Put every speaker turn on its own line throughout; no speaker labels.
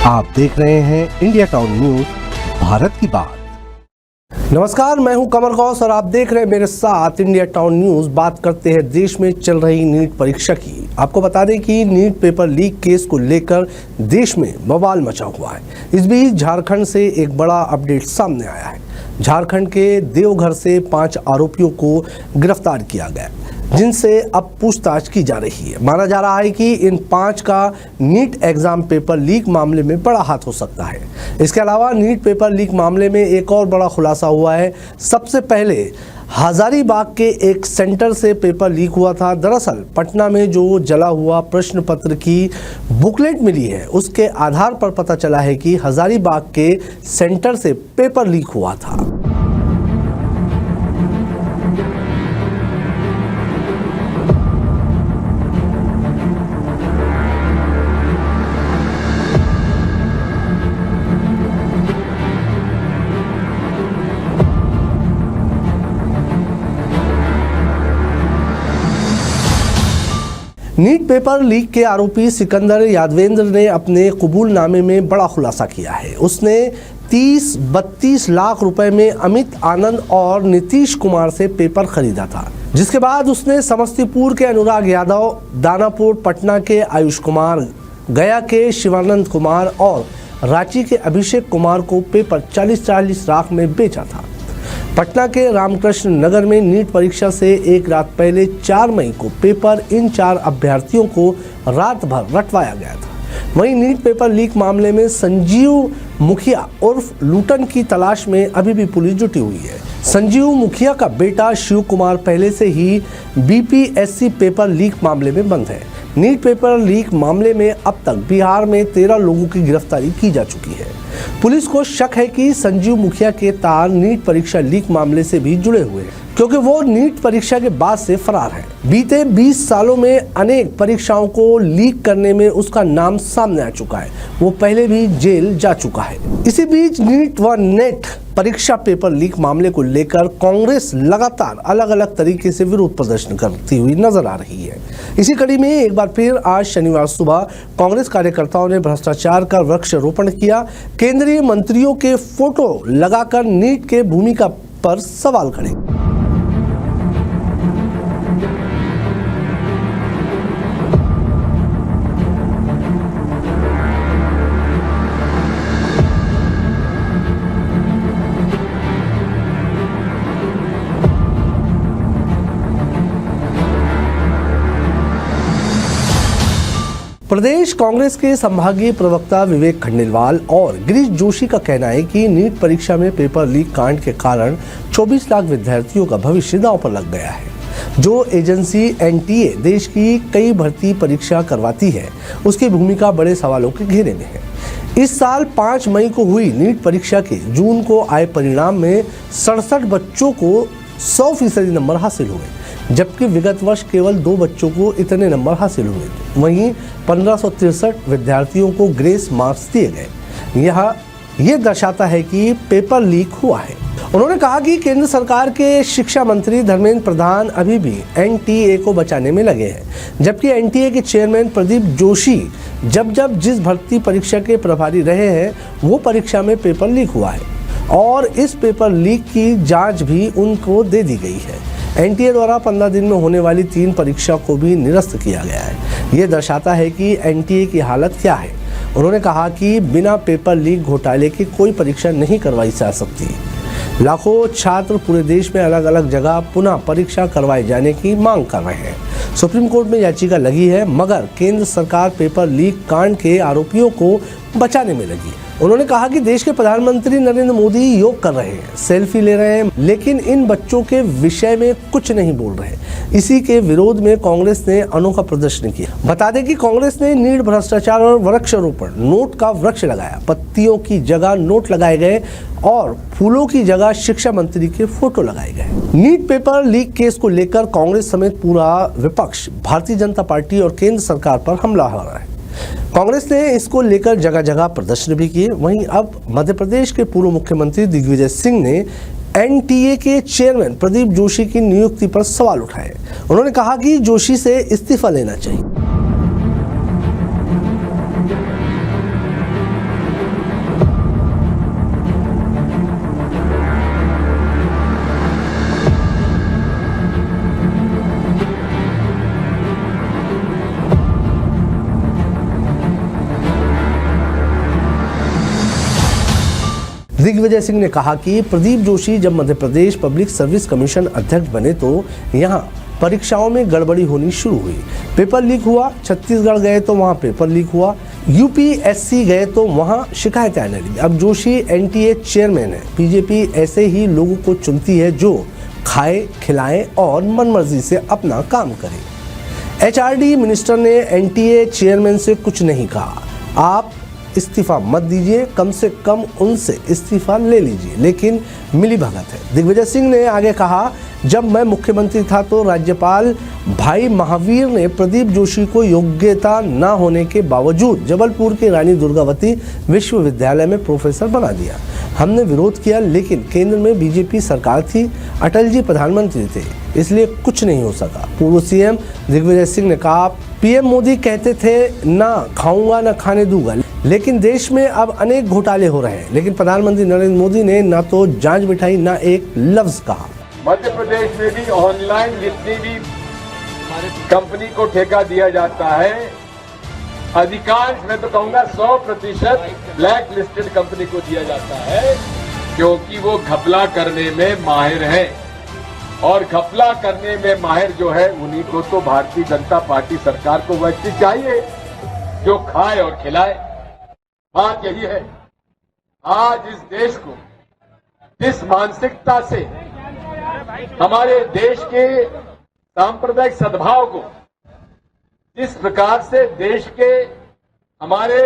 आप देख रहे हैं इंडिया टाउन न्यूज, भारत की बात।
नमस्कार, मैं हूं कमर गौस और आप देख रहे हैं मेरे साथ इंडिया टाउन न्यूज। बात करते हैं देश में चल रही नीट परीक्षा की। आपको बता दें कि नीट पेपर लीक केस को लेकर देश में बवाल मचा हुआ है। इस बीच झारखंड से एक बड़ा अपडेट सामने आया है। झारखंड के देवघर से 5 आरोपियों को गिरफ्तार किया गया, जिनसे अब पूछताछ की जा रही है। माना जा रहा है कि इन 5 का नीट एग्जाम पेपर लीक मामले में बड़ा हाथ हो सकता है। इसके अलावा नीट पेपर लीक मामले में एक और बड़ा खुलासा हुआ है। सबसे पहले हजारीबाग के एक सेंटर से पेपर लीक हुआ था। दरअसल पटना में जो जला हुआ प्रश्न पत्र की बुकलेट मिली है, उसके आधार पर पता चला है कि हजारीबाग के सेंटर से पेपर लीक हुआ था। नीट पेपर लीक के आरोपी सिकंदर यादवेंद्र ने अपने कबूलनामे में बड़ा खुलासा किया है। उसने 30-32 लाख रुपए में अमित आनंद और नीतीश कुमार से पेपर खरीदा था, जिसके बाद उसने समस्तीपुर के अनुराग यादव, दानापुर पटना के आयुष कुमार, गया के शिवानंद कुमार और रांची के अभिषेक कुमार को पेपर 40-40 लाख में बेचा था। पटना के रामकृष्ण नगर में नीट परीक्षा से एक रात पहले 4 मई को पेपर इन 4 अभ्यर्थियों को रात भर रटवाया गया था। वहीं नीट पेपर लीक मामले में संजीव मुखिया उर्फ लूटन की तलाश में अभी भी पुलिस जुटी हुई है। संजीव मुखिया का बेटा शिव कुमार पहले से ही बीपीएससी पेपर लीक मामले में बंद है। नीट पेपर लीक मामले में अब तक बिहार में 13 लोगों की गिरफ्तारी की जा चुकी है। पुलिस को शक है कि संजीव मुखिया के तार नीट परीक्षा लीक मामले से भी जुड़े हुए हैं, क्योंकि वो नीट परीक्षा के बाद से फरार है। बीते 20 सालों में अनेक परीक्षाओं को लीक करने में उसका नाम सामने आ चुका है। वो पहले भी जेल जा चुका है। इसी बीच नीट व नेट परीक्षा पेपर लीक मामले को लेकर कांग्रेस लगातार अलग अलग तरीके से विरोध प्रदर्शन करती हुई नजर आ रही है। इसी कड़ी में एक बार फिर आज शनिवार सुबह कांग्रेस कार्यकर्ताओं ने भ्रष्टाचार का वृक्षारोपण किया। केंद्रीय मंत्रियों के फोटो लगाकर नीट के भूमिका पर सवाल खड़े। प्रदेश कांग्रेस के संभागीय प्रवक्ता विवेक खंडेलवाल और गिरीश जोशी का कहना है कि नीट परीक्षा में पेपर लीक कांड के कारण 24 लाख विद्यार्थियों का भविष्य दांव पर लग गया है। जो एजेंसी एनटीए देश की कई भर्ती परीक्षा करवाती है, उसकी भूमिका बड़े सवालों के घेरे में है। इस साल 5 मई को हुई नीट परीक्षा के जून को आए परिणाम में 67 बच्चों को 100% नंबर हासिल हुए, जबकि विगत वर्ष केवल 2 बच्चों को इतने नंबर हासिल हुए। वहीं 1563 विद्यार्थियों को ग्रेस मार्क्स दिए गए। यह दर्शाता है कि पेपर लीक हुआ है। उन्होंने कहा कि केंद्र सरकार के शिक्षा मंत्री धर्मेंद्र प्रधान अभी भी एनटीए को बचाने में लगे हैं, जबकि एनटीए के चेयरमैन प्रदीप जोशी जब जिस भर्ती परीक्षा के प्रभारी रहे हैं, वो परीक्षा में पेपर लीक हुआ है और इस पेपर लीक की जांच भी उनको दे दी गई है। एनटीए द्वारा 15 दिन में होने वाली 3 परीक्षा को भी निरस्त किया गया है। ये दर्शाता है कि एनटीए की हालत क्या है। उन्होंने कहा कि बिना पेपर लीक घोटाले की कोई परीक्षा नहीं करवाई जा सकती। लाखों छात्र पूरे देश में अलग अलग जगह पुनः परीक्षा करवाए जाने की मांग कर रहे हैं। सुप्रीम कोर्ट में याचिका लगी है, मगर केंद्र सरकार पेपर लीक कांड के आरोपियों को बचाने में लगी। उन्होंने कहा कि देश के प्रधानमंत्री नरेंद्र मोदी योग कर रहे हैं, सेल्फी ले रहे हैं, लेकिन इन बच्चों के विषय में कुछ नहीं बोल रहे। इसी के विरोध में कांग्रेस ने अनोखा प्रदर्शन किया। बता दें कि कांग्रेस ने नीट भ्रष्टाचार और वृक्षारोपण, नोट का वृक्ष लगाया, पत्तियों की जगह नोट लगाए गए और फूलों की जगह शिक्षा मंत्री के फोटो लगाए गए। नीट पेपर लीक केस को लेकर कांग्रेस समेत पूरा विपक्ष भारतीय जनता पार्टी और केंद्र सरकार पर हमला हो रहा है। कांग्रेस ने इसको लेकर जगह जगह प्रदर्शन भी किए। वहीं अब मध्य प्रदेश के पूर्व मुख्यमंत्री दिग्विजय सिंह ने एनटीए के चेयरमैन प्रदीप जोशी की नियुक्ति पर सवाल उठाए। उन्होंने कहा कि जोशी से इस्तीफा लेना चाहिए। दिग्विजय सिंह ने कहा कि प्रदीप जोशी जब Madhya Pradesh public service commission अध्यक्ष बने तो यहाँ परीक्षाओं में गड़बड़ी होनी शुरू हुई। पेपर लीक हुआ, छत्तीसगढ़ गए तो वहाँ पेपर लीक हुआ, यूपीएससी गए तो वहाँ शिकायतें आने लगी। अब जोशी एनटीए चेयरमैन है। बीजेपी ऐसे ही लोगों को चुनती है जो खाए, खिलाएं और मनमर्जी से अपना काम करें। एचआरडी मिनिस्टर ने एनटीए चेयरमैन से कुछ नहीं कहा, आप इस्तीफा मत दीजिए, कम से कम उनसे इस्तीफा ले लीजिए, लेकिन मिली भगत है। दिग्विजय सिंह ने आगे कहा, जब मैं मुख्यमंत्री था तो राज्यपाल भाई महावीर ने प्रदीप जोशी को योग्यता न होने के बावजूद जबलपुर के रानी दुर्गावती विश्वविद्यालय में प्रोफेसर बना दिया। हमने विरोध किया, लेकिन केंद्र में बीजेपी सरकार थी, अटल जी प्रधानमंत्री थे, इसलिए कुछ नहीं हो सका। पूर्व सीएम दिग्विजय सिंह ने कहा, पीएम मोदी कहते थे ना खाऊंगा ना खाने दूंगा, लेकिन देश में अब अनेक घोटाले हो रहे हैं, लेकिन प्रधानमंत्री नरेंद्र मोदी ने ना तो जांच बिठाई ना एक लफ्ज कहा।
मध्य प्रदेश में भी ऑनलाइन जितनी भी कंपनी को ठेका दिया जाता है, अधिकांश मैं तो कहूंगा 100% ब्लैक लिस्टेड कंपनी को दिया जाता है, क्योंकि वो घपला करने में माहिर है। और घपला करने में माहिर जो है उन्हीं को तो भारतीय जनता पार्टी सरकार को व्यक्ति चाहिए जो खाए और खिलाए। बात यही है, आज इस देश को जिस मानसिकता से हमारे देश के सांप्रदायिक सद्भाव को जिस प्रकार से देश के हमारे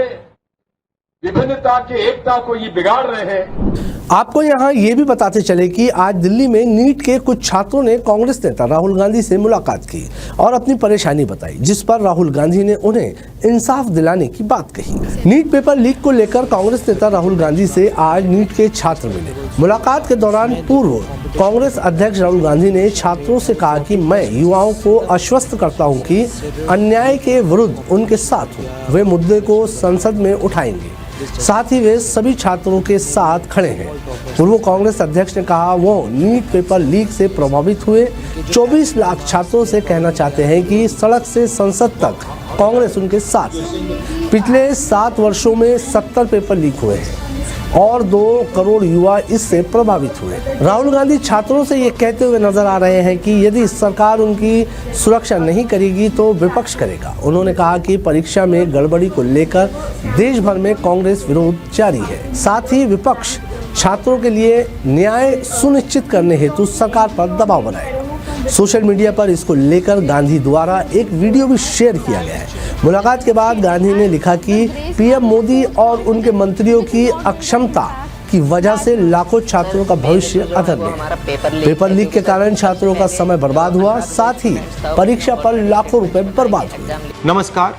विभिन्नता की एकता को ये बिगाड़ रहे हैं।
आपको यहाँ ये भी बताते चले कि आज दिल्ली में नीट के कुछ छात्रों ने कांग्रेस नेता राहुल गांधी से मुलाकात की और अपनी परेशानी बताई, जिस पर राहुल गांधी ने उन्हें इंसाफ दिलाने की बात कही। नीट पेपर लीक को लेकर कांग्रेस नेता राहुल गांधी से आज नीट के छात्र मिले। मुलाकात के दौरान पूर्व कांग्रेस अध्यक्ष राहुल गांधी ने छात्रों से कहा कि मैं युवाओं को आश्वस्त करता हूं कि अन्याय के विरुद्ध उनके साथ हूं। वे मुद्दे को संसद में उठाएंगे, साथ ही वे सभी छात्रों के साथ खड़े हैं। पूर्व कांग्रेस अध्यक्ष ने कहा, वो नीट पेपर लीक से प्रभावित हुए 24 लाख छात्रों से कहना चाहते हैं कि सड़क से संसद तक कांग्रेस उनके साथ है। पिछले 7 वर्षों में 70 पेपर लीक हुए हैं और 2 करोड़ युवा इससे प्रभावित हुए। राहुल गांधी छात्रों से ये कहते हुए नजर आ रहे हैं कि यदि सरकार उनकी सुरक्षा नहीं करेगी तो विपक्ष करेगा। उन्होंने कहा कि परीक्षा में गड़बड़ी को लेकर देश भर में कांग्रेस विरोध जारी है। साथ ही विपक्ष छात्रों के लिए न्याय सुनिश्चित करने हेतु सरकार पर दबाव बनाएगा। सोशल मीडिया पर इसको लेकर गांधी द्वारा एक वीडियो भी शेयर किया गया है। मुलाकात के बाद गांधी ने लिखा कि पीएम मोदी और उनके मंत्रियों की अक्षमता की वजह से लाखों छात्रों का भविष्य अधर गया। पेपर लीक के कारण छात्रों का समय बर्बाद हुआ, साथ ही परीक्षा पर लाखों रुपए बर्बाद हुए।
नमस्कार,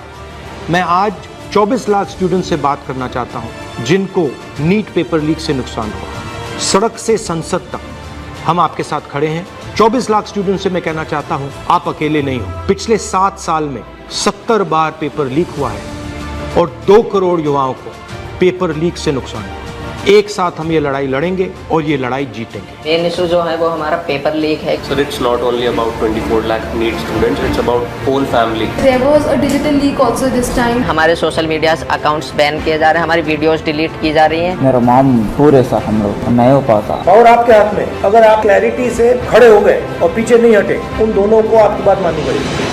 मैं आज 24 लाख स्टूडेंट से बात करना चाहता हूं जिनको नीट पेपर लीक से नुकसान हुआ। सड़क से संसद तक हम आपके साथ खड़े हैं। 24 लाख स्टूडेंट से मैं कहना चाहता हूं, आप अकेले नहीं हो। पिछले 7 साल में 70 बार पेपर लीक हुआ है और 2 करोड़ युवाओं को पेपर लीक से नुकसान हुआ। एक साथ हम ये लड़ाई लड़ेंगे और ये लड़ाई जीतेंगे।
मेन इशू जो है वो हमारा पेपर लीक है।
So it's not only about 24 lakh NEET students, it's about whole family.
There was a digital leak also this time.
हमारे सोशल मीडिया अकाउंट्स बैन किए जा रहे हैं, हमारी वीडियोस डिलीट की जा रही हैं।
मेरा माम पूरे सा हम लोग नहीं हो पाता।
और आपके हाथ में, अगर आप क्लैरिटी से खड़े हो गए और पीछे नहीं हटे, उन दोनों को आपकी बात माननी पड़ेगी।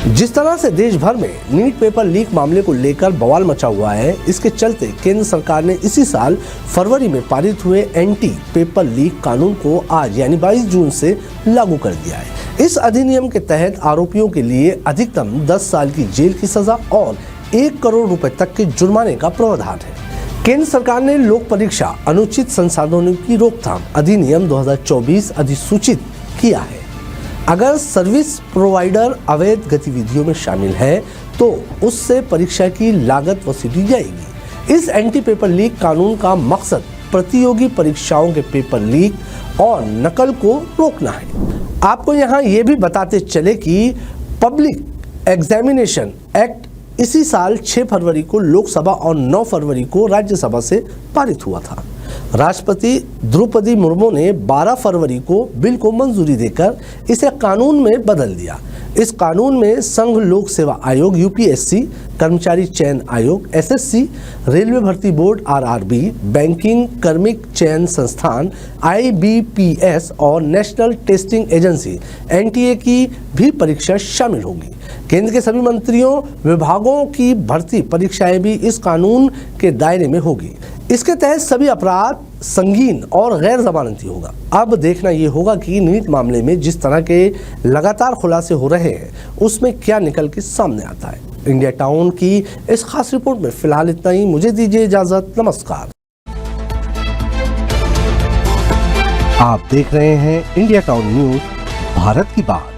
जिस तरह से देश भर में नीट पेपर लीक मामले को लेकर बवाल मचा हुआ है, इसके चलते केंद्र सरकार ने इसी साल फरवरी में पारित हुए एंटी पेपर लीक कानून को आज यानी 22 जून से लागू कर दिया है। इस अधिनियम के तहत आरोपियों के लिए अधिकतम 10 साल की जेल की सजा और 1 करोड़ रुपए तक के जुर्माने का प्रावधान है। केंद्र सरकार ने लोक परीक्षा अनुचित संसाधनों की रोकथाम अधिनियम 2024 अधिसूचित किया है। अगर सर्विस प्रोवाइडर अवैध गतिविधियों में शामिल है तो उससे परीक्षा की लागत वसूली जाएगी। इस एंटी पेपर लीक कानून का मकसद प्रतियोगी परीक्षाओं के पेपर लीक और नकल को रोकना है। आपको यहाँ ये भी बताते चले कि पब्लिक एग्जामिनेशन एक्ट इसी साल 6 फरवरी को लोकसभा और 9 फरवरी को राज्यसभा से पारित हुआ था। राष्ट्रपति द्रौपदी मुर्मू ने 12 फरवरी को बिल को मंजूरी देकर इसे कानून में बदल दिया। इस कानून में संघ लोक सेवा आयोग यूपीएससी, कर्मचारी चयन आयोग एसएससी, रेलवे भर्ती बोर्ड आरआरबी, बैंकिंग कर्मिक चयन संस्थान आईबीपीएस और नेशनल टेस्टिंग एजेंसी एनटीए की भी परीक्षा शामिल होगी। केंद्र के सभी मंत्रियों विभागों की भर्ती परीक्षाएं भी इस कानून के दायरे में होगी। इसके तहत सभी अपराध संगीन और गैर जमानती होगा। अब देखना ये होगा कि नीट मामले में जिस तरह के लगातार खुलासे हो रहे हैं उसमें क्या निकल के सामने आता है। इंडिया टाउन की इस खास रिपोर्ट में फिलहाल इतना ही। मुझे दीजिए इजाजत। नमस्कार।
आप देख रहे हैं इंडिया टाउन न्यूज, भारत की बात।